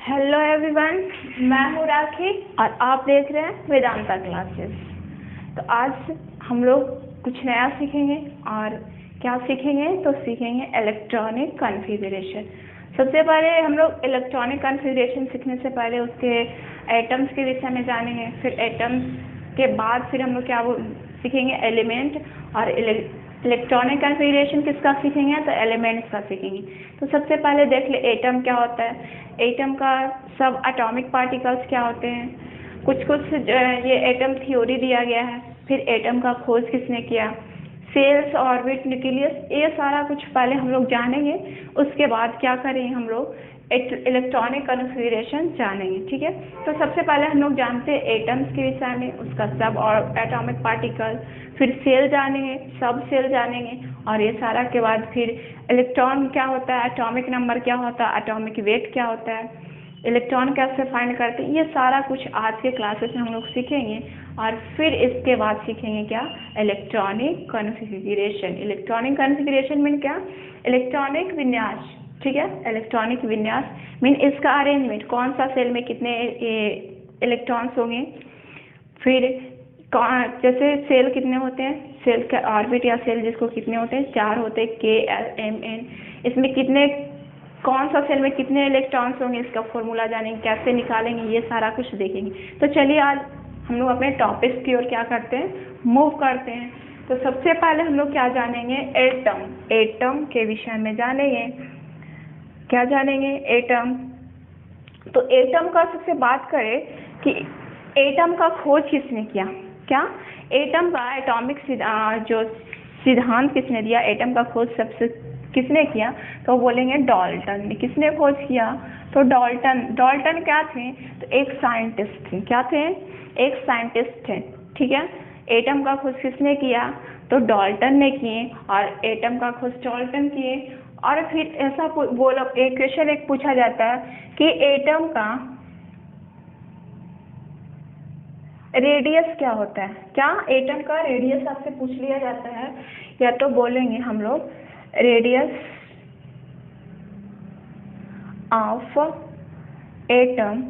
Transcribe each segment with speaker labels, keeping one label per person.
Speaker 1: Hello everyone, मैं हूँ राखी और आप देख रहे हैं वेदांता क्लासेस। तो आज हम लोग कुछ नया सीखेंगे और क्या सीखेंगे तो सीखेंगे इलेक्ट्रॉनिक कॉन्फ़िगरेशन। सबसे पहले हम लोग इलेक्ट्रॉनिक कॉन्फ़िगरेशन सीखने से पहले उसके एटम्स के विषय में जानेंगे। फिर एटम्स के बाद फिर हम लोग क्या सीखेंगे एलिमेंट, और इलेक्ट्रॉनिक कॉन्फ़िगरेशन किसका सीखेंगे तो एलिमेंट्स का सीखेंगे। तो सबसे पहले देख ले एटम क्या होता है। एटम का सब एटॉमिक पार्टिकल्स क्या होते हैं, कुछ ये एटम थ्योरी दिया गया है। फिर एटम का खोज किसने किया, सेल्स, ऑर्बिट, न्यूक्लियस, ये सारा कुछ पहले हम लोग जानेंगे। उसके बाद क्या करेंगे हम लोग इलेक्ट्रॉनिक कॉन्फ़िगरेशन जानेंगे। ठीक है, तो सबसे पहले हम लोग जानते हैं एटम्स के विषय में, उसका सब और एटॉमिक पार्टिकल। फिर सेल जानेंगे, सब सेल जानेंगे, और ये सारा के बाद फिर इलेक्ट्रॉन क्या होता है, एटॉमिक नंबर क्या होता है, एटॉमिक वेट क्या होता है, इलेक्ट्रॉन कैसे फाइंड करते हैं, ये सारा कुछ आज के क्लासेस में हम लोग सीखेंगे। और फिर इसके बाद सीखेंगे क्या electronic configuration. Electronic configuration mean क्या, इलेक्ट्रॉनिक विन्यास। ठीक है, इलेक्ट्रॉनिक विन्यास मीन इसका अरेंजमेंट, कौन सा सेल में कितने इलेक्ट्रॉन्स होंगे। फिर जैसे सेल कितने होते हैं, सेल का ऑर्बिट या सेल जिसको कितने होते हैं, 4 होते हैं, K-L-M-N। इसमें कितने, कौन सा सेल में कितने इलेक्ट्रॉन्स होंगे, इसका फॉर्मूला जानेंगे, कैसे निकालेंगे, ये सारा कुछ देखेंगे। तो चलिए आज हम लोग अपने टॉपिक्स की ओर क्या करते हैं, मूव करते हैं। तो सबसे पहले हम लोग क्या जानेंगे, एटम। एटम के विषय में जानेंगे। क्या जानेंगे, एटम। तो एटम का सबसे बात करें कि एटम का खोज किसने किया, क्या एटम का एटॉमिक जो सिद्धांत किसने दिया, एटम का खोज सबसे किसने किया, तो बोलेंगे डाल्टन ने। किसने खोज किया, तो डाल्टन। डाल्टन क्या थे, तो एक साइंटिस्ट थे। क्या थे, एक साइंटिस्ट थे। ठीक है, एटम का खोज किसने किया, तो डाल्टन ने किए, और एटम का खोज डाल्टन किए। और फिर ऐसा बोलो, एक क्वेश्चन एक पूछा जाता है कि एटम का रेडियस क्या होता है। क्या एटम का रेडियस आपसे पूछ लिया जाता है, या तो बोलेंगे हम लोग रेडियस ऑफ एटम,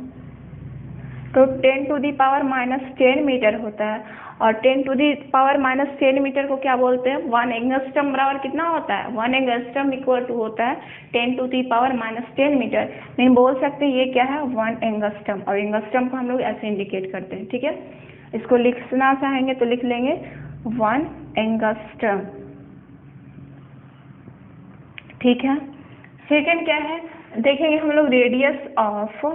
Speaker 1: तो 10⁻⁻10 मीटर होता है। और 10⁻⁻10 मीटर को क्या बोलते हैं, 1 एंगस्ट्रम बराबर कितना होता है, 1 एंगस्ट्रम इक्वल टू होता है 10⁻⁻10 मीटर। नहीं बोल सकते ये क्या है, 1 एंगस्ट्रम। और एंगस्ट्रम को हम लोग ऐसे इंडिकेट करते हैं। ठीक है, इसको लिखना चाहेंगे तो लिख लेंगे 1 एंगस्ट्रम। ठीक है, सेकेंड क्या है, देखेंगे हम लोग रेडियस ऑफ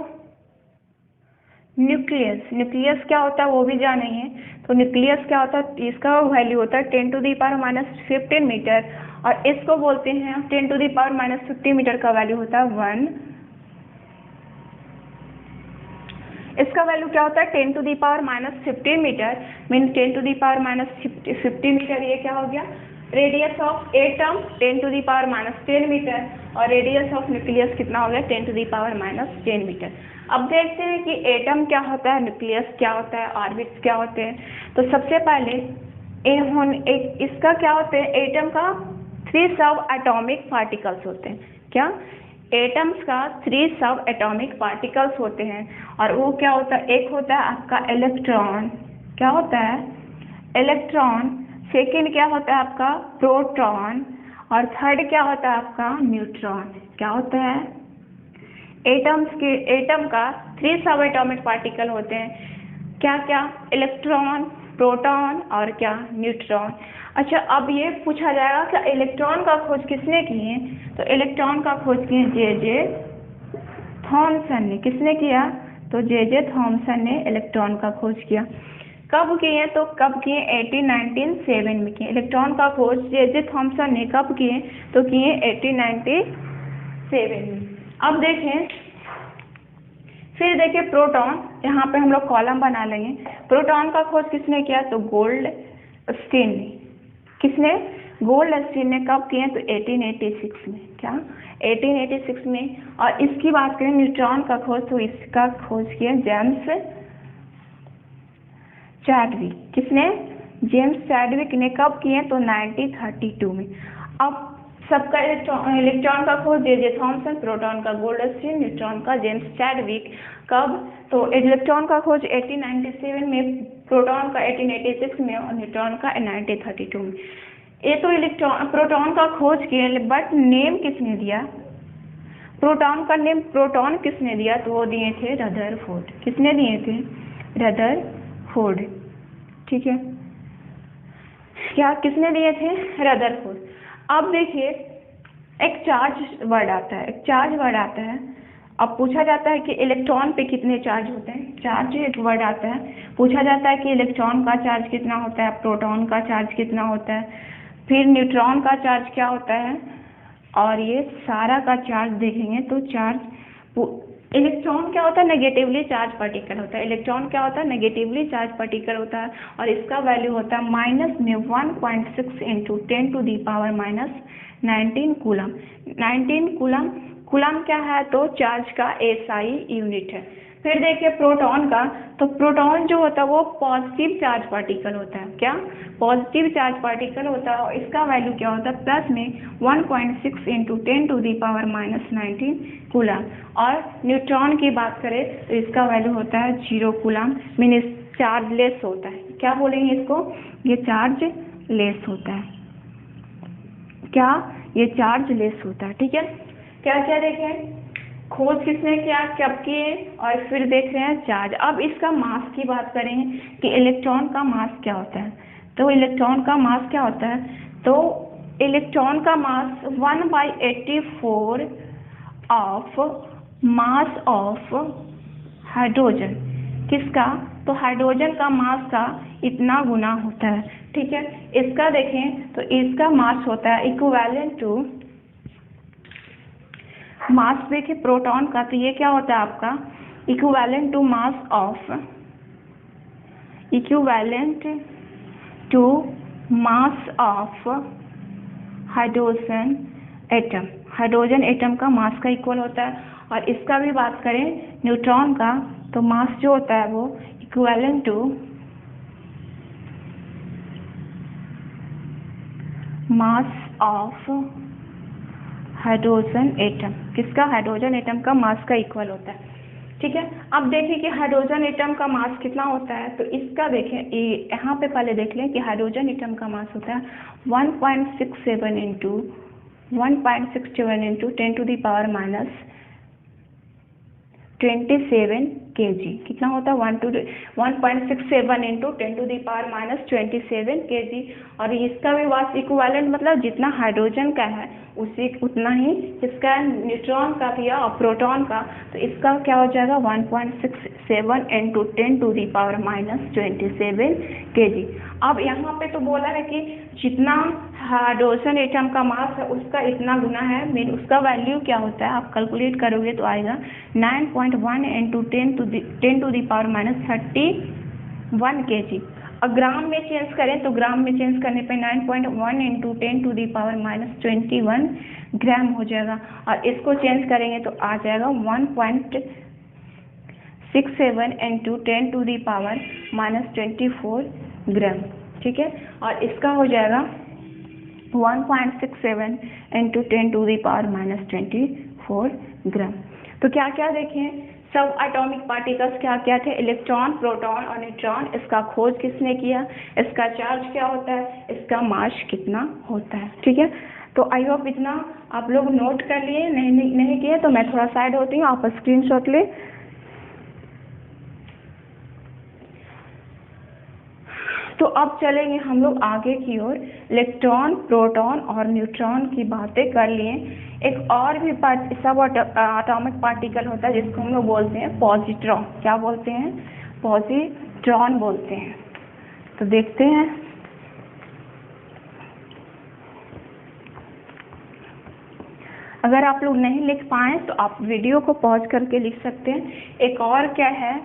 Speaker 1: न्यूक्लियस। न्यूक्लियस क्या होता है वो भी जानेंगे। तो न्यूक्लियस क्या होता है, इसका वैल्यू होता है 10⁻⁻15 मीटर, और इसको बोलते हैं 10⁻⁻50 मीटर का वैल्यू होता है 1। इसका वैल्यू क्या होता है 10⁻⁻15 मीटर, मीन 10⁻⁻50 मीटर। ये क्या हो गया, रेडियस ऑफ एटम 10⁻⁻10 मीटर, और रेडियस ऑफ न्यूक्लियस कितना हो गया 10⁻⁻10 मीटर। अब देखते हैं कि एटम क्या होता है, न्यूक्लियस क्या होता है, ऑर्बिट्स क्या होते हैं। तो सबसे पहले इसका क्या होते हैं, एटम का 3 सब एटॉमिक पार्टिकल्स होते हैं। क्या, एटम्स का 3 सब एटॉमिक पार्टिकल्स होते हैं। और वो क्या होता है, एक होता है आपका इलेक्ट्रॉन। क्या होता है, इलेक्ट्रॉन। सेकेंड क्या होता है आपका प्रोटॉन, और थर्ड क्या होता है आपका न्यूट्रॉन। क्या होता है, एटम का 3 सब एटॉमिक पार्टिकल होते हैं। क्या क्या, इलेक्ट्रॉन, प्रोटॉन और क्या न्यूट्रॉन। अच्छा, अब ये पूछा जाएगा कि इलेक्ट्रॉन का खोज किसने किए, तो इलेक्ट्रॉन का खोज किए जे थॉमसन ने। किसने किया, तो जे थॉमसन ने इलेक्ट्रॉन का खोज किया। कब किए, तो कब किए 1897 में किए। इलेक्ट्रॉन का खोज जे थॉमसन ने कब किए, तो किए 1897 में। अब देखें, फिर देखिए प्रोटॉन, यहाँ पे हम लोग कॉलम बना लेंगे। प्रोटॉन का खोज किसने किया, तो गोल्डस्टीन ने। किसने, गोल्डस्टीन ने। कब किए, तो 1886 में। क्या, 1886 में। और इसकी बात करें न्यूट्रॉन का खोज, तो इसका खोज किया जेम्स चैडविक। किसने, जेम्स चैडविक ने। कब किए, तो 1932 में। अब सबका इलेक्ट्रॉन का खोज जे थॉमसन, प्रोटॉन का गोल्डस्टीन, न्यूट्रॉन का जेम्स चैडविक। कब? तो इलेक्ट्रॉन का खोज 1897 में, प्रोटॉन का 1886 में और न्यूट्रॉन का 1932 में। ये तो प्रोटॉन का खोज किए, बट नेम किसने दिया? प्रोटॉन का नेम प्रोटॉन किसने दिया? तो वो दिए थे रदरफोर्ड। किसने दिए थे? रदरफोर्ड। ठीक है, क्या किसने दिए थे? रदरफोर्ड। अब देखिए, एक चार्ज वर्ड आता है, एक चार्ज वर्ड आता है। अब पूछा जाता है कि इलेक्ट्रॉन पे कितने चार्ज होते हैं। चार्ज एक वर्ड आता है, पूछा जाता है कि इलेक्ट्रॉन का चार्ज कितना होता है, प्रोटॉन का चार्ज कितना होता है, फिर न्यूट्रॉन का चार्ज क्या होता है, और ये सारा का चार्ज देखेंगे तो चार्ज इलेक्ट्रॉन क्या होता है? नेगेटिवली चार्ज पार्टिकल होता है। इलेक्ट्रॉन क्या होता है? नेगेटिवली चार्ज पार्टिकल होता है, और इसका वैल्यू होता है माइनस में 1.6 इंटू 10⁻⁻19 कूलम। 19 कूलम। कूलम क्या है? तो चार्ज का एसआई यूनिट है। फिर देखिए प्रोटॉन का, तो प्रोटॉन जो होता है वो पॉजिटिव चार्ज पार्टिकल होता है। क्या? पॉजिटिव चार्ज पार्टिकल होता है, और इसका वैल्यू क्या होता है? प्लस में 1.6 इंटू 10⁻⁻19 कूलम। और न्यूट्रॉन की बात करें तो इसका वैल्यू होता है 0 कूलम, मीन्स चार्ज लेस होता है। क्या बोलेंगे इसको? ये चार्ज लेस होता है। क्या? ये चार्ज लेस होता है। ठीक है, क्या क्या देखें? खोज किसने किया, कब किए, और फिर देख रहे हैं चार्ज। अब इसका मास की बात करें कि इलेक्ट्रॉन का मास क्या होता है। तो इलेक्ट्रॉन का मास क्या होता है? तो इलेक्ट्रॉन का मास 1/84 ऑफ मास ऑफ हाइड्रोजन। किसका? तो हाइड्रोजन का मास का इतना गुना होता है। ठीक है, इसका देखें तो इसका मास होता है इक्विवेलेंट टू, मास देखिए प्रोटॉन का, तो ये क्या होता है आपका? Equivalent to mass of, equivalent to mass of hydrogen atom. Hydrogen atom का मास का इक्वल होता है। और इसका भी बात करें न्यूट्रॉन का, तो मास जो होता है वो equivalent to mass of hydrogen atom. किसका? हाइड्रोजन एटम का मास का इक्वल होता है। ठीक है, अब देखिए कि हाइड्रोजन एटम का मास कितना होता है। तो इसका देखें, यहाँ पे पहले देख लें कि हाइड्रोजन एटम का मास होता है 1.67 इंटू 10⁻⁻27 kg। कितना होता है? 1.67 इंटू 10⁻⁻27 kg। और इसका भी वास इक्विवेलेंट, मतलब जितना हाइड्रोजन का है उसी उतना ही इसका न्यूट्रॉन का भी और प्रोटॉन का। तो इसका क्या हो जाएगा? 1.67 इंटू 10⁻⁻27 kg। अब यहाँ पे तो बोला है कि जितना हाइड्रोजन एटम का मास है उसका इतना गुना है, मीन उसका वैल्यू क्या होता है? आप कैलकुलेट करोगे तो आएगा 9.1 इंटू 10⁻31 kg। और ग्राम में चेंज करें तो ग्राम में चेंज करने पे 9.1 इंटू 10⁻⁻21 ग्राम हो जाएगा। और इसको चेंज करेंगे तो आ जाएगा 1.67 इंटू 10⁻⁻24 ग्राम। ठीक है, और इसका हो जाएगा 1.67 इंटू 10⁻⁻24 ग्राम। तो क्या क्या देखें? सब एटॉमिक पार्टिकल्स क्या क्या थे? इलेक्ट्रॉन, प्रोटॉन और न्यूट्रॉन। इसका खोज किसने किया? इसका चार्ज क्या होता है? इसका मास कितना होता है? ठीक है, तो आई होप इतना आप लोग नोट कर लिए। नहीं किए तो मैं थोड़ा साइड होती हूँ, आप स्क्रीनशॉट ले। तो अब चलेंगे हम लोग आगे की ओर। इलेक्ट्रॉन, प्रोटॉन और न्यूट्रॉन की बातें कर लिए। एक और भी सब एटॉमिक पार्टिकल होता है जिसको हम लोग बोलते हैं पॉजिट्रॉन। क्या बोलते हैं? पॉजिट्रॉन बोलते हैं। तो देखते हैं, अगर आप लोग नहीं लिख पाए तो आप वीडियो को पॉज करके लिख सकते हैं। एक और क्या है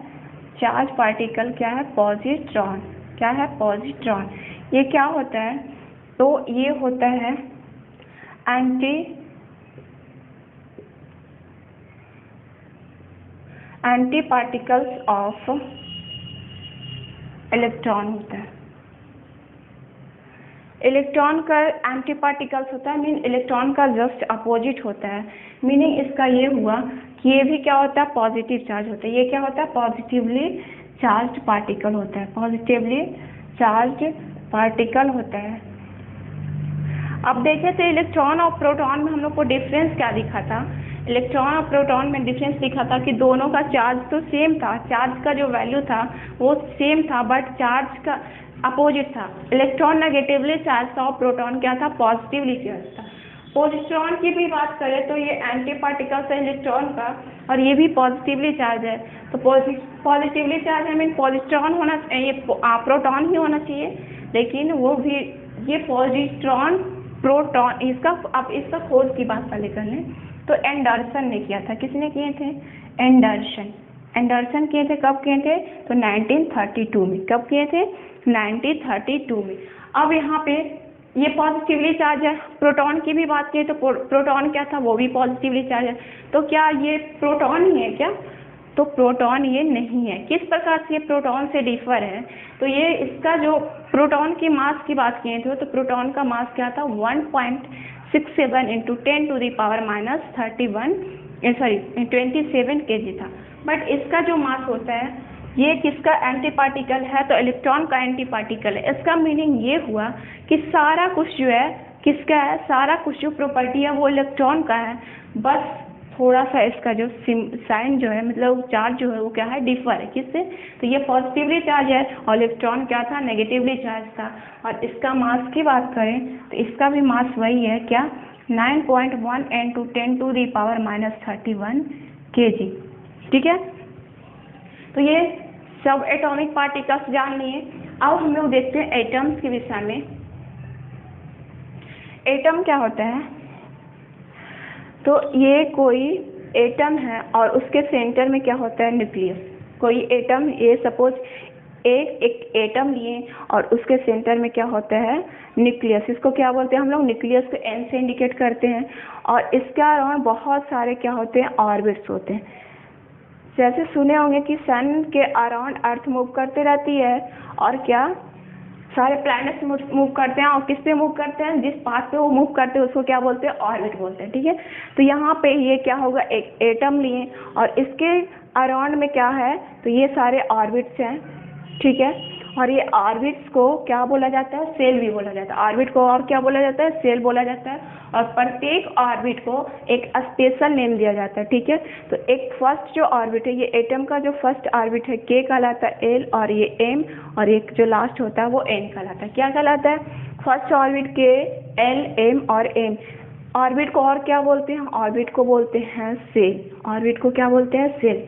Speaker 1: चार्ज पार्टिकल? क्या है? पॉजिट्रॉन। क्या है? पॉजिट्रॉन। ये क्या होता है? तो ये होता है एंटी पार्टिकल्स ऑफ इलेक्ट्रॉन होता है। इलेक्ट्रॉन का एंटी पार्टिकल्स होता है, मीन इलेक्ट्रॉन का जस्ट अपोजिट होता है। मीनिंग इसका ये हुआ कि ये भी क्या होता है, पॉजिटिव चार्ज होता है। ये क्या होता है, पॉजिटिवली चार्ज पार्टिकल होता है, पॉजिटिवली चार्ज पार्टिकल होता है। अब देखें तो इलेक्ट्रॉन और प्रोटॉन में हम लोग को डिफरेंस क्या दिखा था, इलेक्ट्रॉन और प्रोटॉन में डिफरेंस दिखा था कि दोनों का चार्ज तो सेम था, चार्ज का जो वैल्यू था वो सेम था, बट चार्ज का अपोजिट था। इलेक्ट्रॉन नेगेटिवली चार्ज था और प्रोटॉन क्या था, पॉजिटिवली चार्ज था। पॉजिट्रॉन की भी बात करें तो ये एंटी पार्टिकल्स है इलेक्ट्रॉन का, और ये भी पॉजिटिवली चार्ज है। तो पॉजिटिवली चार्ज है मीन पॉजिट्रॉन होना, ये प्रोटॉन ही होना चाहिए, लेकिन वो भी ये पॉजिट्रॉन प्रोटॉन, इसका अब इसका खोज की बात पहले कर लें। तो एंडरसन ने किया था, किसने किए थे, एंडरसन किए थे। कब किए थे, तो 1932 में। कब किए थे, 1932 में। अब यहाँ पे ये पॉजिटिवली चार्ज है, प्रोटॉन की भी बात की तो प्रोटॉन क्या था, वो भी पॉजिटिवली चार्ज है। तो क्या ये प्रोटॉन ही है क्या, तो प्रोटॉन ये नहीं है। किस प्रकार से ये प्रोटॉन से डिफर है, तो ये इसका जो प्रोटॉन की मास की बात किए थे तो प्रोटॉन का मास क्या था, 1.67 इंटू 10⁻31 kg था। बट इसका जो मास होता है, ये किसका एंटी पार्टिकल है, तो इलेक्ट्रॉन का एंटी पार्टिकल है। इसका मीनिंग ये हुआ कि सारा कुछ जो है किसका है, सारा कुछ जो प्रॉपर्टी है वो इलेक्ट्रॉन का है, बस थोड़ा सा इसका जो साइन जो है, मतलब चार्ज जो है वो क्या है, डिफर है। किससे, तो ये पॉजिटिवली चार्ज है और इलेक्ट्रॉन क्या था, नेगेटिवली चार्ज था। और इसका मास की बात करें तो इसका भी मास वही है, क्या, 9.1 इंटू 10⁻31 kg। ठीक है, तो ये सब एटॉमिक पार्टिकल्स जान लिए। अब हम लोग देखते हैं एटम्स के विषय में। एटम क्या होता है, तो ये कोई एटम है और उसके सेंटर में क्या होता है, न्यूक्लियस। कोई एटम, ये सपोज एक एटम लिए और उसके सेंटर में क्या होता है, न्यूक्लियस। इसको क्या बोलते हैं हम लोग, न्यूक्लियस को एन से इंडिकेट करते हैं। और इसके अराउंड बहुत सारे क्या होते हैं, ऑर्बिट्स होते हैं। जैसे सुने होंगे कि सन के अराउंड अर्थ मूव करते रहती है, और क्या, सारे प्लैनेट्स मूव करते हैं, और किस पे मूव करते हैं, जिस पाथ पे वो मूव करते हैं उसको क्या बोलते हैं, ऑर्बिट बोलते हैं। ठीक है, तो यहाँ पे ये क्या होगा, एक एटम लिए और इसके अराउंड में क्या है, तो ये सारे ऑर्बिट्स हैं। ठीक है, और ये ऑर्बिट्स को क्या बोला जाता है, सेल भी बोला जाता है। ऑर्बिट को और क्या बोला जाता है, सेल बोला जाता है। और प्रत्येक ऑर्बिट को एक स्पेशल नेम दिया जाता है। ठीक है, तो एक फर्स्ट जो ऑर्बिट है, ये एटम का जो फर्स्ट ऑर्बिट है के कहलाता है एल, और ये एम, और एक जो लास्ट होता है वो एन कहलाता है। क्या कहलाता है, फर्स्ट ऑर्बिट के, एल, एम और एन। ऑर्बिट को और क्या बोलते हैं, ऑर्बिट को बोलते हैं सेल। ऑर्बिट को क्या बोलते हैं, सेल।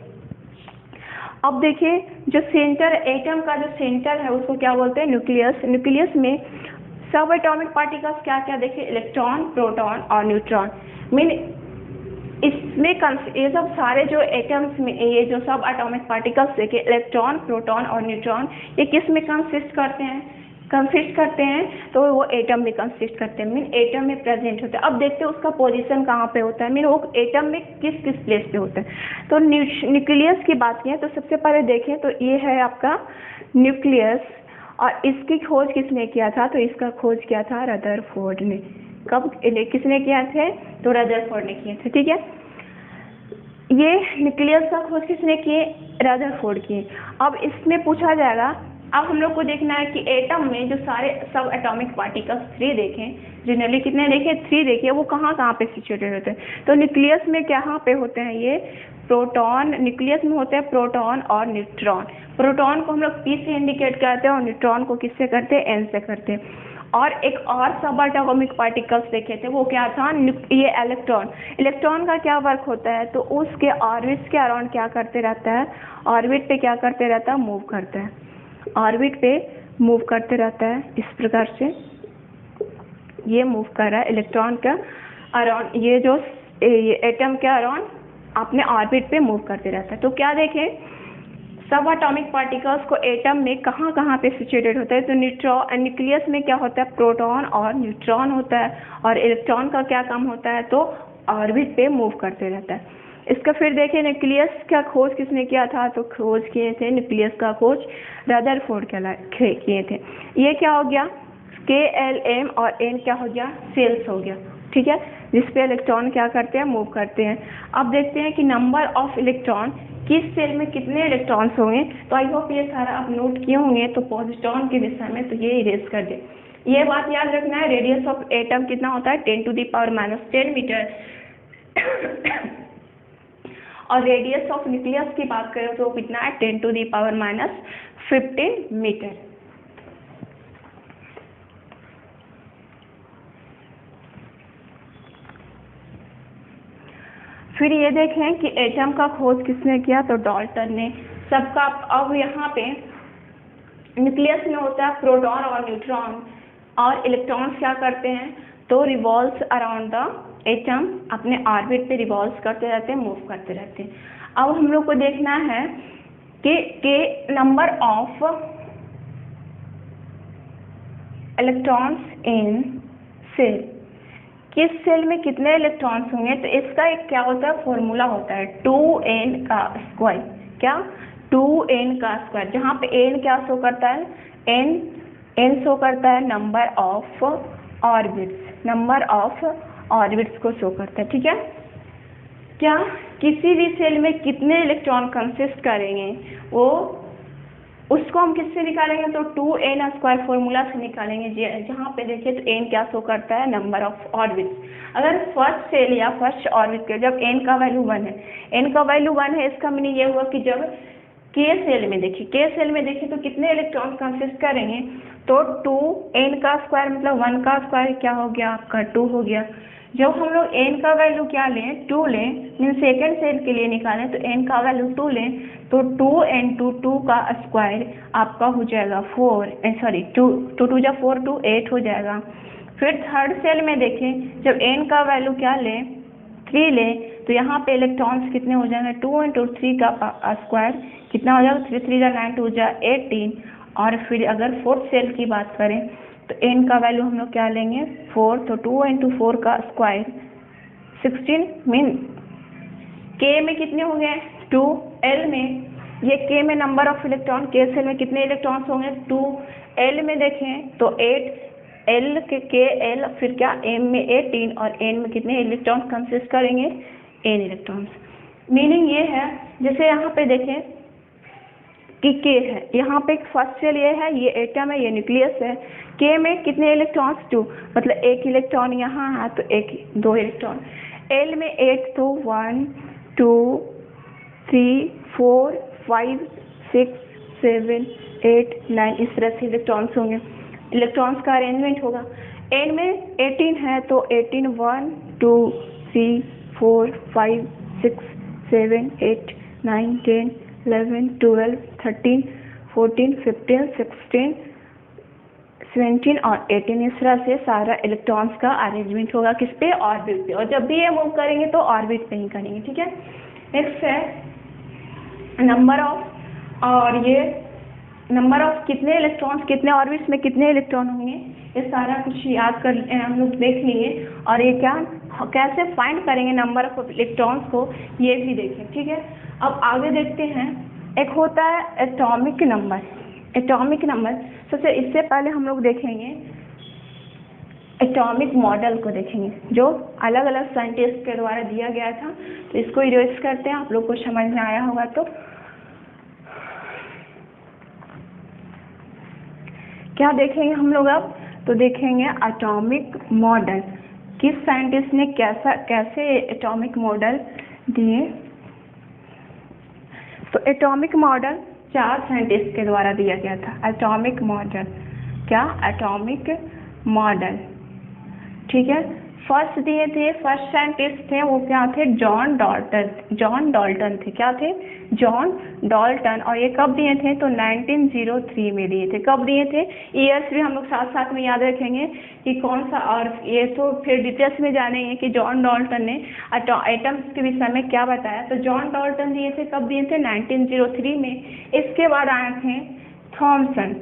Speaker 1: अब देखिए जो सेंटर, एटम का जो सेंटर है उसको क्या बोलते हैं, न्यूक्लियस। न्यूक्लियस में सब एटॉमिक पार्टिकल्स क्या क्या, देखिए इलेक्ट्रॉन, प्रोटॉन और न्यूट्रॉन। मीन इसमें ये सब सारे जो एटम्स में, ये जो सब एटॉमिक पार्टिकल्स देखिए, इलेक्ट्रॉन, प्रोटॉन और न्यूट्रॉन, ये किस में कंसिस्ट करते हैं, तो वो एटम में कंसिस्ट करते हैं। मीन एटम में प्रेजेंट होता है। अब देखते हैं उसका पोजीशन कहाँ पे होता है, मीन वो एटम में किस किस प्लेस पे होता है। तो न्यूक्लियस की बात की तो सबसे पहले देखें तो ये है आपका न्यूक्लियस, और इसकी खोज किसने किया था, तो इसका खोज किया था रदरफोर्ड ने। कब, किसने किया थे, तो रदरफोर्ड ने किए थे। ठीक है, ये न्यूक्लियस का खोज किसने किए, रदरफोर्ड किए। अब इसमें पूछा जाएगा, अब हम लोग को देखना है कि एटम में जो सारे सब एटॉमिक पार्टिकल्स 3 देखें, जनरली कितने देखें, 3 देखें, वो कहाँ कहाँ पे सिचुएटेड होते हैं। तो न्यूक्लियस में कहाँ पे होते हैं, ये प्रोटॉन, न्यूक्लियस में होते हैं प्रोटॉन और न्यूट्रॉन। प्रोटॉन को हम लोग पी से इंडिकेट करते हैं और न्यूट्रॉन को किससे करते हैं, एन से करते हैं। और एक और सब एटॉमिक पार्टिकल्स देखे थे, वो क्या था, ये इलेक्ट्रॉन। इलेक्ट्रॉन का क्या वर्क होता है, तो उसके ऑर्बिट्स के अराउंड क्या करते रहता है, ऑर्बिट पे क्या करते रहता है, मूव करता है। ऑर्बिट पे मूव करते रहता है, इस प्रकार से ये मूव कर रहा है इलेक्ट्रॉन का अराउंड, ये जो एटम के अराउंड अपने ऑर्बिट पे मूव करते रहता है। तो क्या देखें, सब एटॉमिक पार्टिकल्स को एटम में कहाँ कहाँ पे सिचुएटेड होता है, तो न्यूक्लियस में क्या होता है, प्रोटॉन और न्यूट्रॉन होता है, और इलेक्ट्रॉन का क्या काम होता है, तो ऑर्बिट पे मूव करते रहता है। इसका फिर देखिए न्यूक्लियस का खोज किसने किया था, तो खोज किए थे न्यूक्लियस का खोज रदरफोर्ड किए थे। ये क्या हो गया, KLM और N क्या हो गया, सेल्स हो गया, ठीक है, जिसपे इलेक्ट्रॉन क्या करते हैं, मूव करते हैं। अब देखते हैं कि नंबर ऑफ इलेक्ट्रॉन, किस सेल में कितने इलेक्ट्रॉन्स होंगे। तो आई होप ये सारा आप नोट किए होंगे। तो पॉजिट्रॉन के विषय में तो ये इरेज कर दे। ये बात याद रखना है, रेडियस ऑफ एटम कितना होता है, 10⁻⁻10 मीटर और रेडियस ऑफ न्यूक्लियस की बात करें तो कितना है, 10⁻15 मीटर। फिर ये देखें कि एटम का खोज किसने किया, तो डाल्टन ने। सबका अब यहाँ पे न्यूक्लियस में होता है प्रोटॉन और न्यूट्रॉन, और इलेक्ट्रॉन्स क्या करते हैं, तो रिवॉल्व्स अराउंड द एटम, अपने ऑर्बिट पे रिवॉल्व करते रहते हैं, मूव करते रहते हैं। अब हम लोग को देखना है कि number of electrons in shell, किस सेल में कितने इलेक्ट्रॉन्स होंगे। तो इसका एक क्या होता है, फॉर्मूला होता है 2n का स्क्वायर। क्या, 2n का स्क्वायर, जहाँ पे n क्या शो करता है, n शो करता है number of orbits, number of orbits को शो करता है, ठीक है। क्या किसी भी सेल में कितने इलेक्ट्रॉन कंसिस्ट करेंगे, वो उसको हम किससे निकालेंगे, तो 2n स्क्वायर फॉर्मूला से निकालेंगे। जहाँ पे देखिए तो n क्या शो करता है, नंबर ऑफ ऑर्बिट्स। अगर फर्स्ट सेल या फर्स्ट ऑर्बिट के जब n का वैल्यू 1 है, n का वैल्यू 1 है, इसका मीनिंग ये हुआ कि जब k सेल में देखिए तो कितने इलेक्ट्रॉन कंसिस्ट करेंगे, तो 2n का स्क्वायर मतलब 1 का स्क्वायर क्या हो गया, आपका 2 हो गया। जब हम लोग n का वैल्यू क्या लें, 2 लें, मीन सेकेंड सेल के लिए निकालें, तो n का वैल्यू 2 लें, तो 2n टू 2 का स्क्वायर आपका हो जाएगा 4, सॉरी 2 2 जा 4, 2 8 हो जाएगा। फिर थर्ड सेल में देखें, जब n का वैल्यू क्या लें, 3 लें, तो यहाँ पे इलेक्ट्रॉन्स कितने हो जाएंगे, 2 इंटू 3 का स्क्वायर कितना हो जाएगा, 3 3 जा 9, 2 जा 18। और फिर अगर फोर्थ सेल की बात करें तो n का वैल्यू हम लोग क्या लेंगे, 4, तो 2 इंटू 4 का स्क्वायर 16, मीन k में कितने हो गए, 2, l में, ये k में number of electron, k shell में कितने इलेक्ट्रॉन्स होंगे, 2, l में देखें तो 8, l के k l, फिर क्या m में 18 और n में कितने इलेक्ट्रॉन्स कंसिस्ट करेंगे, n इलेक्ट्रॉन्स। मीनिंग ये है, जैसे यहाँ पे देखें कि k है, यहाँ पे फर्स्ट सेल ये है, ये एटम है, ये न्यूक्लियस है, k में कितने इलेक्ट्रॉन्स, 2, मतलब एक इलेक्ट्रॉन यहाँ है तो 2 इलेक्ट्रॉन। l में 8 तो 1 2 3 4 5 6 7 8 9 इस तरह से इलेक्ट्रॉन्स होंगे, इलेक्ट्रॉन्स का अरेंजमेंट होगा। n में 18 है तो 18 1 2 3 4 5 6 7 8 9 10 11 12 13 14 15 16 17 और 18 इस तरह से सारा इलेक्ट्रॉन्स का अरेंजमेंट होगा किस पे, ऑर्बिट पे। और जब भी ये मूव करेंगे तो ऑर्बिट पे ही करेंगे, ठीक है। नेक्स्ट है नंबर ऑफ, और ये नंबर ऑफ कितने इलेक्ट्रॉन्स, कितने ऑर्बिट्स में कितने इलेक्ट्रॉन होंगे, ये सारा कुछ याद कर हम लोग देख लिए। और ये क्या कैसे फाइंड करेंगे नंबर ऑफ इलेक्ट्रॉन्स को, ये भी देखें, ठीक है। अब आगे देखते हैं, एक होता है एटॉमिक नंबर। एटॉमिक नंबर सबसे, इससे पहले हम लोग देखेंगे एटॉमिक मॉडल को देखेंगे, जो अलग अलग साइंटिस्ट के द्वारा दिया गया था। तो इसको इरेज करते हैं, आप लोग को समझ में आया होगा। तो क्या देखेंगे हम लोग अब, तो देखेंगे एटॉमिक मॉडल, किस साइंटिस्ट ने कैसे एटॉमिक मॉडल दिए। तो एटॉमिक मॉडल 4 साइंटिस्ट के द्वारा दिया गया था। एटॉमिक मॉडल, क्या, एटॉमिक मॉडल, ठीक है। फर्स्ट दिए थे, फर्स्ट साइंटिस्ट थे वो क्या थे, जॉन डाल्टन थे, क्या थे, जॉन डाल्टन। और ये कब दिए थे, तो 1903 में दिए थे। कब दिए थे, ईयर्स भी हम लोग साथ साथ में याद रखेंगे कि कौन सा, और ये तो फिर डिटेल्स में जानेंगे कि जॉन डाल्टन ने एटम्स के विषय में क्या बताया। तो जॉन डाल्टन दिए थे, कब दिए थे, 1903 में। इसके बाद आए थे थॉमसन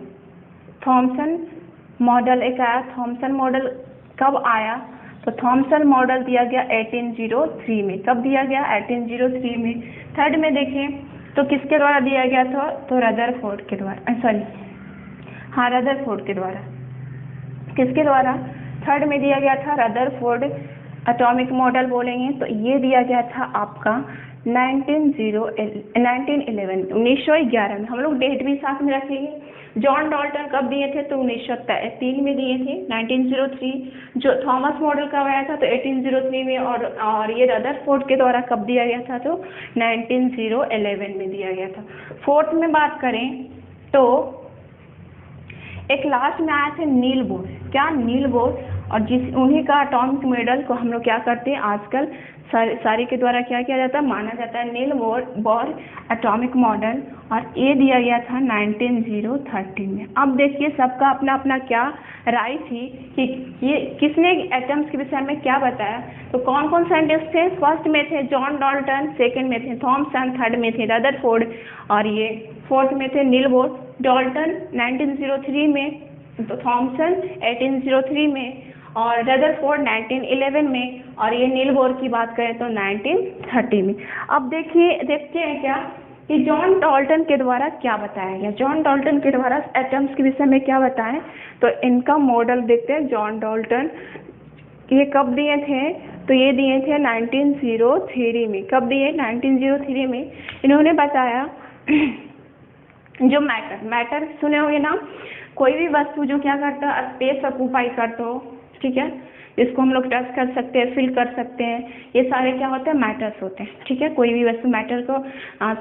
Speaker 1: मॉडल, एक आया थॉमसन मॉडल। कब आया, तो थॉमसन मॉडल दिया गया 1803 में। कब दिया गया, 1803 में। थर्ड में देखें तो किसके द्वारा दिया गया था, तो रदरफोर्ड के द्वारा, रदरफोर्ड के द्वारा, किसके द्वारा? थर्ड में दिया गया था रदरफोर्ड एटॉमिक मॉडल बोलेंगे तो ये दिया गया था आपका 1911 में। हम लोग डेट भी साथ में रखेंगे। जॉन डाल्टन कब दिए थे? तो 1903 में दिए थे, 1903। जो थॉमस मॉडल कब आया था? तो 1803 में। और ये रदरफोर्ड के द्वारा कब दिया गया था? तो 1911 में दिया गया था। फोर्थ में बात करें तो एक लास्ट में आया थे नील बोर। क्या? Niels Bohr. और उन्हीं का एटॉमिक मॉडल को हम लोग क्या करते हैं आजकल सारे के द्वारा क्या किया जाता है, माना जाता है नील बोर एटॉमिक मॉडल। और ये दिया गया था 1913 में। अब देखिए सबका अपना अपना क्या राय थी कि ये किसने एटम्स के विषय में क्या बताया। तो कौन कौन साइंटिस्ट थे? फर्स्ट में थे जॉन डाल्टन, सेकंड में थे थॉमसन, थर्ड में थे रदरफोर्ड और ये फोर्थ में थे नील बोर। डाल्टन 1903 में, तो थॉमसन 1803 में और रदरफोर्ड 1911 में और ये नील बोर की बात करें तो 1930 में। अब देखते हैं क्या कि जॉन डाल्टन के द्वारा क्या बताया गया। जॉन डाल्टन के द्वारा एटम्स के विषय में क्या बताएं तो इनका मॉडल देखते हैं। जॉन डाल्टन ये कब दिए थे? तो ये दिए थे 1903 में। कब दिए? 1903 में। इन्होंने बताया जो मैटर सुने होंगे ना, कोई भी वस्तु जो क्या करता है स्पेस ऑक्यूपाई करता हो, ठीक है, इसको हम लोग टच कर सकते हैं, फील कर सकते हैं, ये सारे क्या होते हैं? मैटर्स होते हैं, ठीक है। कोई भी वस्तु मैटर को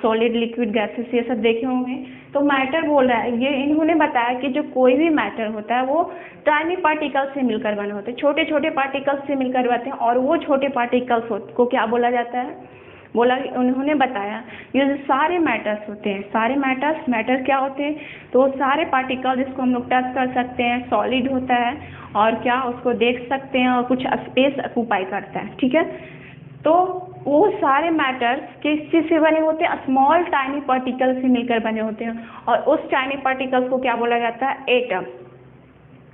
Speaker 1: सॉलिड, लिक्विड, गैसेस ये सब देखे होंगे। तो मैटर बोल रहा है, ये इन्होंने बताया कि जो कोई भी मैटर होता है वो टाइनी पार्टिकल्स से मिलकर बने होते हैं, छोटे छोटे पार्टिकल्स से मिलकर बनते हैं। और वो छोटे पार्टिकल्स को क्या बोला जाता है? बोला, उन्होंने बताया ये जो सारे मैटर्स होते हैं, सारे मैटर क्या होते हैं? तो सारे पार्टिकल जिसको हम लोग टच कर सकते हैं, सॉलिड होता है और क्या उसको देख सकते हैं और कुछ स्पेस ऑक्यूपाई करता है, ठीक है। तो वो सारे मैटर्स किस चीज़ से बने होते हैं? स्मॉल टाइनी पार्टिकल से मिलकर बने होते हैं। और उस टाइनी पार्टिकल्स को क्या बोला जाता है? एटम।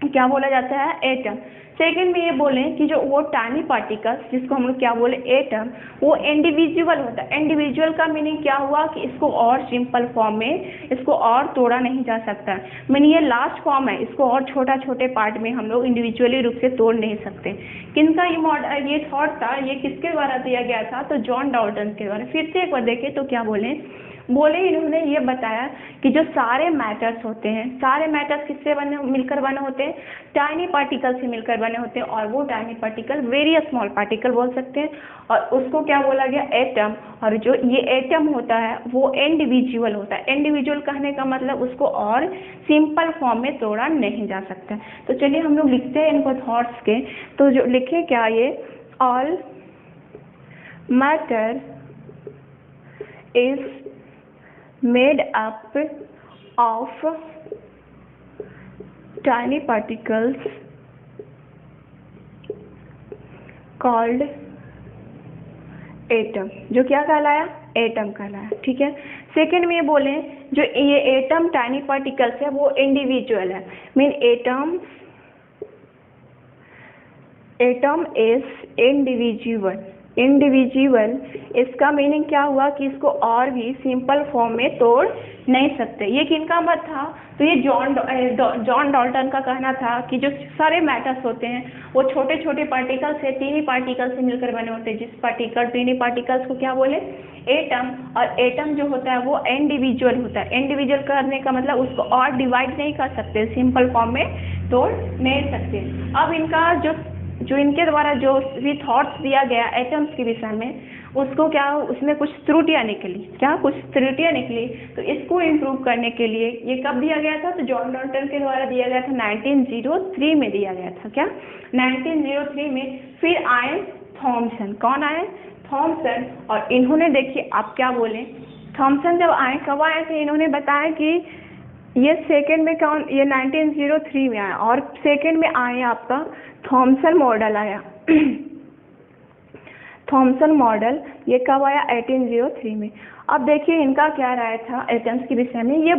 Speaker 1: क्या बोला जाता है? एटम। सेकेंड में ये बोले कि जो वो टाइनी पार्टिकल्स जिसको हम लोग क्या बोले? एटम, वो इंडिविजुअल होता है। इंडिविजुअल का मीनिंग क्या हुआ कि इसको और सिंपल फॉर्म में इसको और तोड़ा नहीं जा सकता। मीनिंग ये लास्ट फॉर्म है, इसको और छोटा छोटे पार्ट में हम लोग इंडिविजुअली रूप से तोड़ नहीं सकते। किनका ये थॉट था? ये किसके द्वारा दिया गया था? तो जॉन डाल्टन के द्वारा। फिर से एक बार देखें तो क्या बोले इन्होंने ये बताया कि जो सारे मैटर्स होते हैं, सारे मैटर्स किससे मिलकर बने होते हैं? टाइनी पार्टिकल से मिलकर बने होते हैं। और वो tiny particle very small particle बोल सकते हैं। और उसको क्या बोला गया? एटम। और जो ये एटम होता है वो इंडिविजुअल होता है। इंडिविजुअल कहने का मतलब उसको और सिंपल फॉर्म में तोड़ा नहीं जा सकता। तो चलिए हम लोग लिखते हैं इनको थॉट्स के। तो जो लिखे क्या? ये all matter is made up of tiny particles called atom। जो क्या कहलाया? एटम कहलाया, ठीक है। सेकेंड में ये बोले जो ये एटम टाइनी पार्टिकल्स है वो इंडिविजुअल है। Mean atom is individual. इसका मीनिंग क्या हुआ कि इसको और भी सिंपल फॉर्म में तोड़ नहीं सकते। ये किनका मत था? तो ये जॉन डाल्टन का कहना था कि जो सारे मैटर्स होते हैं वो छोटे छोटे पार्टिकल से, टीनी पार्टिकल से मिलकर बने होते हैं। जिस टीनी पार्टिकल्स को क्या बोले? एटम। और एटम जो होता है वो इंडिविजुअल होता है। इंडिविजुअल करने का मतलब उसको और डिवाइड नहीं कर सकते, सिंपल फॉर्म में तोड़ नहीं सकते। अब इनका जो इनके द्वारा जो भी थॉट्स दिया गया एटम्स के विषय में, उसको क्या उसमें कुछ त्रुटियां निकली। तो इसको इम्प्रूव करने के लिए ये कब दिया गया था? तो जॉन डाल्टन के द्वारा दिया गया था 1903 में दिया गया था। क्या? 1903 में। फिर आए थॉमसन। कौन आए? थॉमसन। और इन्होंने देखिए आप क्या बोले, थॉमसन जब आए, कब आए थे? इन्होंने बताया कि ये सेकेंड में कौन? ये 1903 में आया। और सेकेंड में आए आपका थॉमसन मॉडल आया। थॉमसन मॉडल ये कब आया? 1803 में। अब देखिए इनका क्या राय था एटम्स के विषय में। ये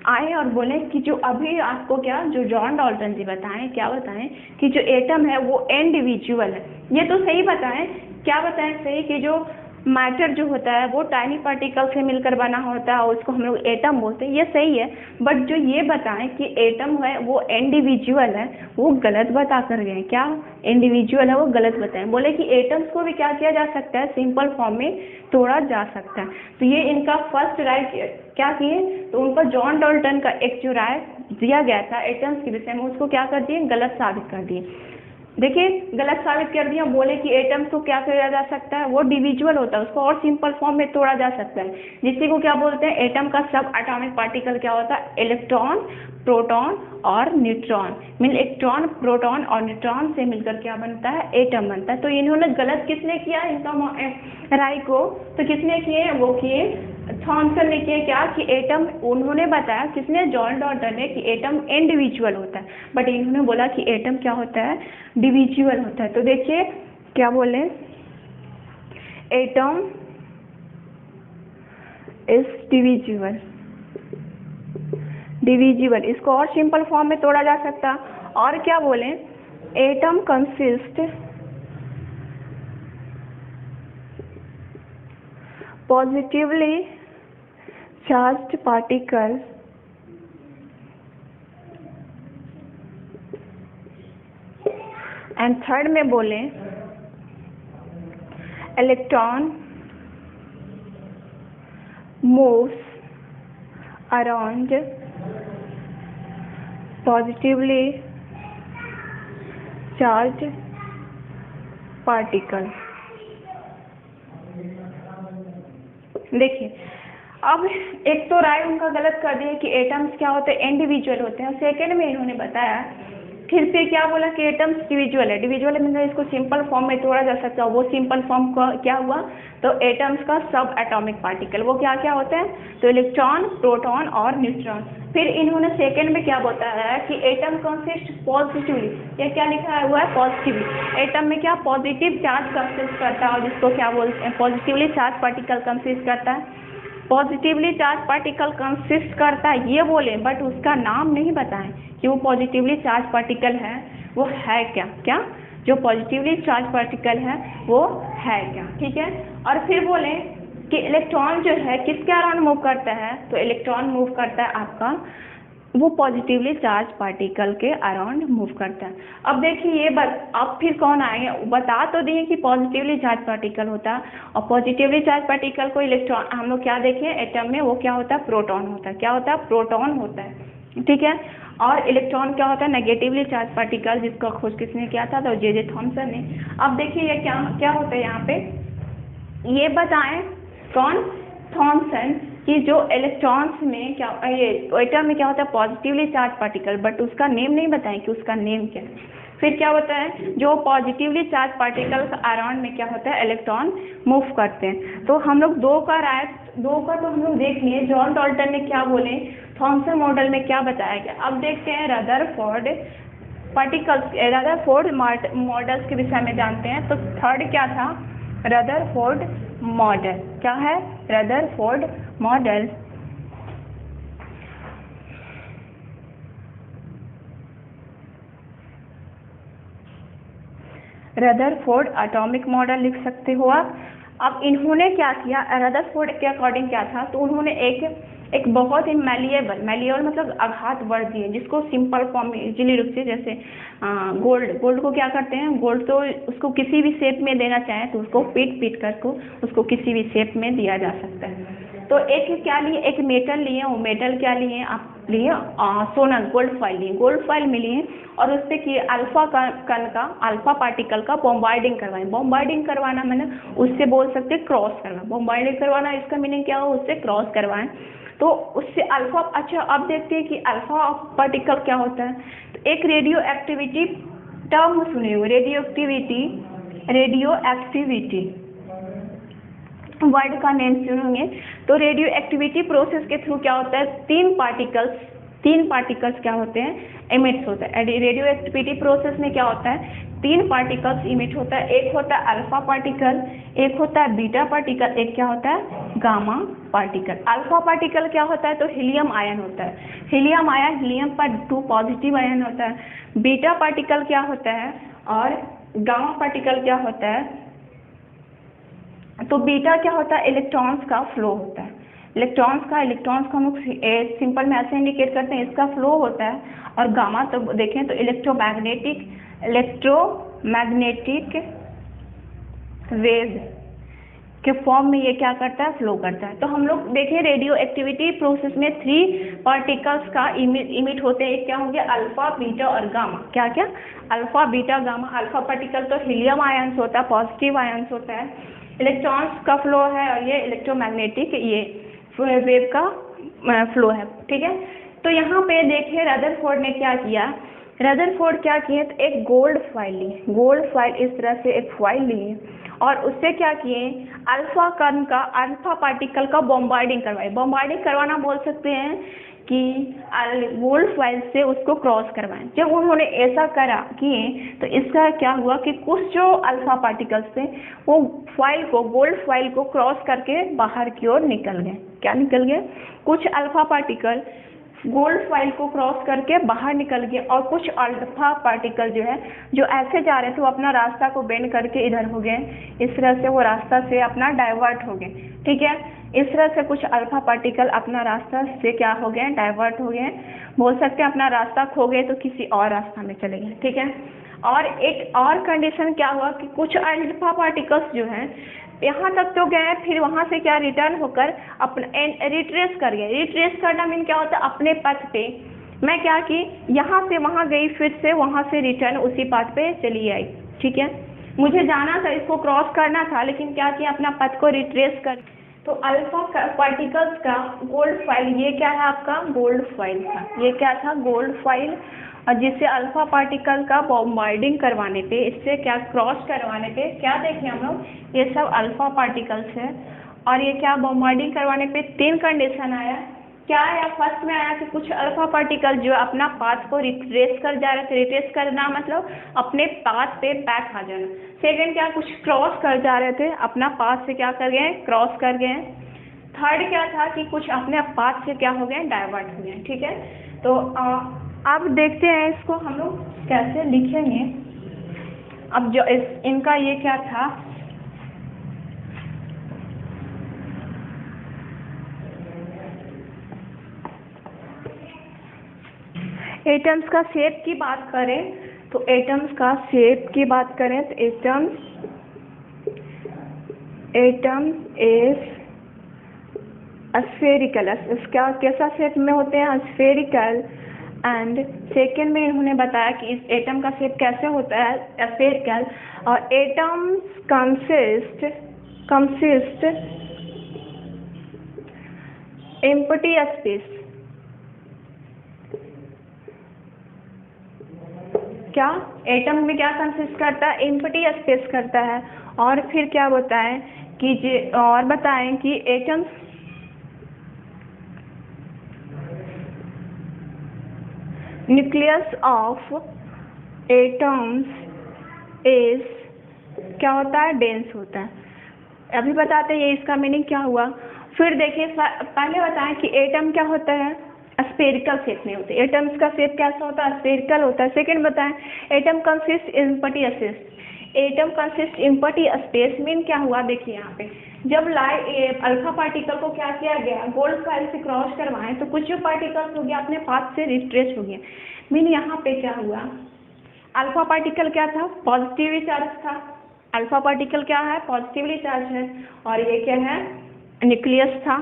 Speaker 1: आए और बोले कि जो अभी आपको क्या जो जॉन डाल्टन जी बताएं, क्या बताएं कि जो एटम है वो इंडिविजुअल है। ये तो सही बताएं। क्या बताएं? सही कि जो मैटर जो होता है वो टाइनी पार्टिकल से मिलकर बना होता है, उसको हम लोग एटम बोलते हैं, ये सही है। बट जो ये बताएं कि एटम है वो इंडिविजुअल है, वो गलत बता कर गए। क्या इंडिविजुअल है वो गलत बताएं, बोले कि एटम्स को भी क्या किया जा सकता है, सिंपल फॉर्म में तोड़ा जा सकता है। तो ये इनका फर्स्ट राय क्या किए, तो उनको जॉन डाल्टन का एक जो राय दिया गया था एटम्स के विषय में, उसको क्या कर दिए, गलत साबित कर दिए। देखिए गलत साबित कर दिया, बोले कि एटम्स को क्या किया जा सकता है, वो डिविजुअल होता है, उसको और सिंपल फॉर्म में तोड़ा जा सकता है, जिससे को क्या बोलते हैं, एटम का सब एटॉमिक पार्टिकल क्या होता है, इलेक्ट्रॉन, प्रोटॉन और न्यूट्रॉन। मिल इलेक्ट्रॉन, प्रोटॉन और न्यूट्रॉन से मिलकर क्या बनता है, एटम बनता है। तो इन्होंने गलत किसने किया इनका राय को, तो किसने किए, वो किए थॉमसन ने किया क्या कि एटम, उन्होंने बताया किसने, जॉन डाल्टन ने, कि एटम इंडिविजुअल होता है, बट इन्होंने बोला कि एटम क्या होता है, डिविजुअल होता है। तो देखिए क्या बोले, एटम इज डिविजुअल, डिविजिबल, इसको और सिंपल फॉर्म में तोड़ा जा सकता। और क्या बोले, atom consist positively charged particle and third में बोले electron moves around positively charged particle. देखिए अब एक तो राय उनका गलत कर दिया कि एटम्स क्या होते हैं, इंडिविजुअल होते हैं। सेकेंड में इन्होंने बताया फिर से क्या बोला कि एटम्स डिविजुअल है, डिविजुअल मतलब इसको सिंपल फॉर्म में तोड़ा जा सकता है। वो सिंपल फॉर्म का क्या हुआ, तो एटम्स का सब एटॉमिक पार्टिकल वो क्या क्या होते हैं, तो इलेक्ट्रॉन, प्रोटॉन और न्यूट्रॉन। फिर इन्होंने सेकेंड में क्या बताया है कि एटम कंसिस्ट पॉजिटिवली, ये क्या लिखा हुआ है, पॉजिटिवली। एटम में क्या पॉजिटिव चार्ज कंसिस्ट करता है, और जिसको क्या बोलते हैं, पॉजिटिवली चार्ज पार्टिकल कंसिस्ट करता है, पॉजिटिवली चार्ज पार्टिकल कंसिस्ट करता है ये बोले, बट उसका नाम नहीं बताएं कि वो पॉजिटिवली चार्ज पार्टिकल है, वो है क्या, क्या जो पॉजिटिवली चार्ज पार्टिकल है वो है क्या, ठीक है। और फिर बोले कि इलेक्ट्रॉन जो है किसके अराउंड मूव करता है, तो इलेक्ट्रॉन मूव करता है आपका, वो पॉजिटिवली चार्ज पार्टिकल के अराउंड मूव करता है। अब देखिए ये अब फिर कौन आएगा, बता तो दिए कि पॉजिटिवली चार्ज पार्टिकल होता है, और पॉजिटिवली चार्ज पार्टिकल को इलेक्ट्रॉन हम लोग क्या देखें एटम में, वो क्या होता है, प्रोटॉन होता है, क्या होता है, प्रोटॉन होता है, ठीक है। और इलेक्ट्रॉन क्या होता है, नेगेटिवली चार्ज पार्टिकल, जिसका खोज किसने किया था, तो जे थॉमसन ने। अब देखिए ये क्या क्या होता है यहाँ पे, ये बताएं कौन, थॉमसन, कि जो इलेक्ट्रॉन्स में क्या, ये एटम में क्या होता है, पॉजिटिवली चार्ज पार्टिकल, बट उसका नेम नहीं बताएं कि उसका नेम क्या है। फिर क्या होता है, जो पॉजिटिवली चार्ज पार्टिकल अराउंड में क्या होता है, इलेक्ट्रॉन मूव करते हैं। तो हम लोग दो का तो हम लोग देख लिए, जॉन डाल्टन ने क्या बोले, थॉमसन मॉडल में क्या बताया गया। अब देखते हैं रदरफोर्ड पार्टिकल्स, रदरफोर्ड मॉडल्स के विषय में जानते हैं। तो थर्ड क्या था, रदरफोर्ड मॉडल, क्या है, Rutherford model. Rutherford atomic model लिख सकते हो आप। अब इन्होंने क्या किया, रदरफोर्ड के अकॉर्डिंग क्या था, तो उन्होंने एक बहुत ही मैलिएबल मतलब आघात वर्ड दिए, जिसको सिंपल फॉर्म में इजीली रूप से, जैसे गोल्ड को क्या करते हैं, गोल्ड तो उसको किसी भी शेप में देना चाहें तो उसको पीट कर को उसको किसी भी शेप में दिया जा सकता है। तो एक क्या लिए, एक मेटल लिए, वो मेटल क्या लिए आप लिए, सोना, गोल्ड फॉइल लिए, गोल्ड फॉइल में लिए, और उससे कि अल्फा कण का, अल्फा पार्टिकल का बॉम्बार्डिंग करवाएं। बॉम्बार्डिंग करवाना मैंने उससे बोल सकते क्रॉस करना, बॉम्बार्डिंग करवाना इसका मीनिंग क्या हो, उससे क्रॉस करवाएं, तो उससे अल्फा। अच्छा अब देखते हैं कि अल्फा पार्टिकल क्या होता है। तो एक रेडियो एक्टिविटी टर्म सुने हुए, रेडियो एक्टिविटी वर्ड का नेम सुनेंगे। तो रेडियो एक्टिविटी प्रोसेस के थ्रू क्या होता है, तीन पार्टिकल्स क्या होते हैं, इमिट्स होता है। रेडियो एक्टिविटी प्रोसेस में क्या होता है, तीन पार्टिकल्स इमिट होता है, एक होता है अल्फा पार्टिकल, एक होता है बीटा पार्टिकल, एक क्या होता है, गामा पार्टिकल। अल्फा पार्टिकल क्या होता है, तो हीलियम आयन होता है, हीलियम पर 2 पॉजिटिव आयन होता है। बीटा पार्टिकल क्या होता है, और गामा पार्टिकल क्या होता है, तो बीटा क्या होता है, इलेक्ट्रॉन्स का फ्लो होता है। इलेक्ट्रॉन्स का हम लोग सिंपल में ऐसे इंडिकेट करते हैं, इसका फ्लो होता है। और गामा तो देखें तो इलेक्ट्रोमैग्नेटिक वेव के फॉर्म में ये क्या करता है, फ्लो करता है। तो हम लोग देखें रेडियो एक्टिविटी प्रोसेस में 3 पार्टिकल्स का इमिट होते हैं। एक क्या हो गया, अल्फा, बीटा और गामा। क्या क्या, alpha, beta, gamma. Alpha particle तो हीलियम आयंस होता है, पॉजिटिव आयंस होता है। इलेक्ट्रॉन्स का फ्लो है और ये इलेक्ट्रोमैग्नेटिक ये वेव का फ्लो है, ठीक है। तो यहाँ पे देखिए रदरफोर्ड ने क्या किया, रदरफोर्ड क्या किए, तो एक गोल्ड फॉइल लिए, गोल्ड फॉइल इस तरह से एक फॉइल लिए और उससे क्या किए, अल्फा कण का, अल्फा पार्टिकल का बॉम्बार्डिंग करवाए। बॉम्बार्डिंग करवाना बोल सकते हैं कि गोल्ड फॉइल से उसको क्रॉस करवाएं। जब उन्होंने ऐसा करा किए तो इसका क्या हुआ कि कुछ जो अल्फा पार्टिकल्स थे वो फॉइल को, गोल्ड फॉइल को क्रॉस करके बाहर की ओर निकल गए। क्या निकल गए, कुछ अल्फा पार्टिकल गोल्ड फॉइल को क्रॉस करके बाहर निकल गए और कुछ अल्फा पार्टिकल जो है जो ऐसे जा रहे थे वो अपना रास्ता को बेंड करके इधर हो गए। इस तरह से वो रास्ता से अपना डाइवर्ट हो गए, ठीक है। इस तरह से कुछ अल्फा पार्टिकल अपना रास्ता से क्या हो गए, डाइवर्ट हो गए। बोल सकते हैं अपना रास्ता खो गए तो किसी और रास्ता में चले गए, ठीक है। और एक और कंडीशन क्या हुआ कि कुछ अल्फा पार्टिकल्स जो हैं यहाँ तक तो गए, फिर वहाँ से क्या रिटर्न होकर अपना रिट्रेस कर गए। रिट्रेस करना मीन क्या होता है, अपने पथ पे मैं क्या की, यहाँ से वहाँ गई, फिर से वहाँ से रिटर्न उसी पथ पे चली आई, ठीक है। मुझे जाना था, इसको क्रॉस करना था, लेकिन क्या किया, अपना पथ को रिट्रेस कर। तो अल्फा पार्टिकल्स का गोल्ड फॉइल, ये क्या है आपका, गोल्ड फॉइल था। ये क्या था, गोल्ड फॉइल। और जिससे अल्फा पार्टिकल का बॉम्बार्डिंग करवाने पे, इससे क्या क्रॉस करवाने पे क्या देखें हम लोग, ये सब अल्फा पार्टिकल्स है। और ये क्या बॉम्बार्डिंग करवाने पे 3 कंडीशन आया। क्या आया, फर्स्ट में आया कि कुछ अल्फा पार्टिकल जो अपना पाथ को रिट्रेस कर जा रहे थे। रिट्रेस करना मतलब अपने पाथ पे बैक आ जाना। सेकेंड क्या, कुछ क्रॉस कर जा रहे थे, अपना पाथ से क्या कर गए, क्रॉस कर गए। थर्ड क्या था कि कुछ अपने पाथ से क्या हो गए, डाइवर्ट हो गए, ठीक है। तो अब देखते हैं इसको हम लोग कैसे लिखेंगे। अब जो इनका ये क्या था, एटम्स का शेप की बात करें तो एटम्स का शेप की बात करें तो एटम्स इज स्फेरिकल। इसका कैसा शेप में होते हैं, स्फेरिकल। एंड सेकेंड में इन्होंने बताया कि इस एटम का शेप कैसे होता है, स्फेरिकल। और एटम्स कंसिस्ट एम्प्टी स्पेस। क्या एटम में क्या कंसिस्ट करता है, एम्प्टी स्पेस करता है। और फिर क्या होता है कि और बताएं कि atoms nucleus of atoms is क्या होता है, डेंस होता है। अभी बताते हैं ये इसका मीनिंग क्या हुआ। फिर देखिए पहले बताएं कि एटम क्या होता है, स्फेरिकल शेप में होते हैं। एटम्स का शेप कैसा होता है, स्फेरिकल होता है। सेकंड बताएं atom consist empty space. Atom consist empty space mean क्या हुआ, देखिए यहाँ पे जब अल्फा पार्टिकल को क्या किया गया, गोल्ड फॉइल से क्रॉस करवाएं तो कुछ जो पार्टिकल्स हो गया अपने पाथ से रिट्रेस हो गया। मीन यहाँ पे क्या हुआ, अल्फा पार्टिकल क्या था, पॉजिटिवली चार्ज था। अल्फा पार्टिकल क्या है, पॉजिटिवली चार्ज है। और ये क्या है, न्यूक्लियस था।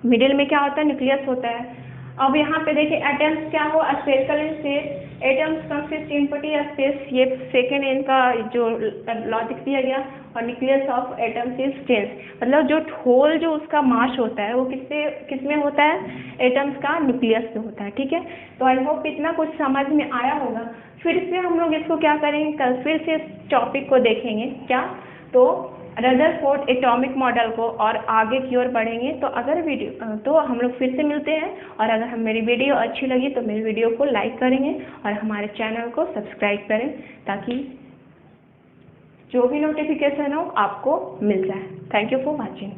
Speaker 1: मिडिल में क्या होता है, न्यूक्लियस होता है। अब यहाँ पे देखिए एटम्स क्या हो, spherical in shape. Atoms consist empty space, ये सेकेंड इनका जो लॉजिक दिया गया। और nucleus of atoms is dense, मतलब जो होल जो उसका मास होता है वो किसमें होता है, एटम्स का न्यूक्लियस में होता है, ठीक है। तो आई होप इतना कुछ समझ में आया होगा। फिर से हम लोग इसको क्या करेंगे, कल फिर से इस टॉपिक को देखेंगे क्या, तो रदरफोर्ड एटॉमिक मॉडल को, और आगे की ओर बढ़ेंगे। तो अगर वीडियो तो हम लोग फिर से मिलते हैं। और अगर मेरी वीडियो अच्छी लगी तो मेरी वीडियो को लाइक करेंगे और हमारे चैनल को सब्सक्राइब करें ताकि जो भी नोटिफिकेशन हो आपको मिल जाए। Thank you for watching.